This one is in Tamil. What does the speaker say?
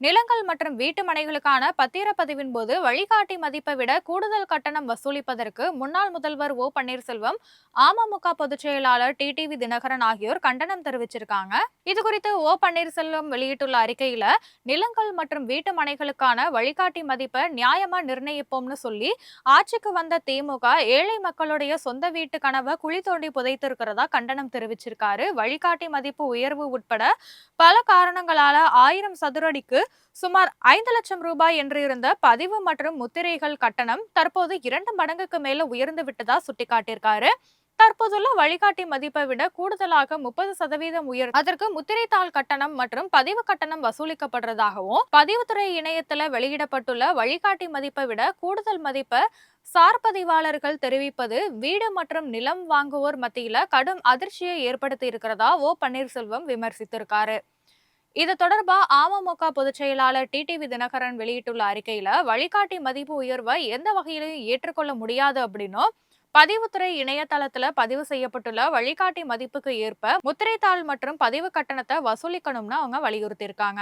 நிலங்கள் மற்றும் வீட்டு மனைகளுக்கான பத்திரப்பதிவின் போது வழிகாட்டி மதிப்பை விட கூடுதல் கட்டணம் வசூலிப்பதற்கு முன்னாள் முதல்வர் ஓ பன்னீர்செல்வம், அமமுக பொதுச் செயலாளர் டிடிவி தினகரன் ஆகியோர் கண்டனம் தெரிவிச்சிருக்காங்க. இதுகுறித்து ஓ பன்னீர்செல்வம் வெளியிட்டுள்ள அறிக்கையில, நிலங்கள் மற்றும் வீட்டு மனைகளுக்கான வழிகாட்டி மதிப்பை நியாயமா நிர்ணயிப்போம்னு சொல்லி ஆட்சிக்கு வந்த திமுக ஏழை மக்களுடைய சொந்த வீட்டு கனவை குழி தோண்டி புதைத்திருக்கிறதா கண்டனம் தெரிவிச்சிருக்காரு. வழிகாட்டி மதிப்பு உயர்வு உட்பட பல காரணங்களால 1000 சதுரடிக்கு சுமார் 5 லட்சம் ரூபாய் என்று இருந்த பதிவு மற்றும் முத்திரைகள் கட்டணம் தற்போது 2 மடங்குக்கு மேல உயர்ந்து விட்டதா சுட்டிக்காட்டியிருக்காரு. தற்போதுள்ள வழிகாட்டி மதிப்பை விட கூடுதலாக 30% அதற்கு முத்திரைத்தாள் கட்டணம் மற்றும் பதிவு கட்டணம் வசூலிக்கப்படுறதாகவும், பதிவுத்துறை இணையத்தில் வெளியிடப்பட்டுள்ள வழிகாட்டி மதிப்பை விட கூடுதல் மதிப்பை சார்பதிவாளர்கள் தெரிவிப்பது வீடு மற்றும் நிலம் வாங்குவோர் மத்தியில கடும் அதிர்ச்சியை ஏற்படுத்தி இருக்கிறதா ஓ பன்னீர்செல்வம் விமர்சித்திருக்காரு. இது தொடர்பா அமமுக பொதுச் செயலாளர் டிடிவி தினகரன் வெளியிட்டுள்ள அறிக்கையில, வழிகாட்டி மதிப்பு உயர்வை எந்த வகையிலும் ஏற்றுக்கொள்ள முடியாது அப்படின்னும், பதிவுத்துறை இணையதளத்துல பதிவு செய்யப்பட்டுள்ள வழிகாட்டி மதிப்புக்கு ஏற்ப முத்திரைத்தாள் மற்றும் பதிவு கட்டணத்தை வசூலிக்கணும்னு அவங்க வலியுறுத்தியிருக்காங்க.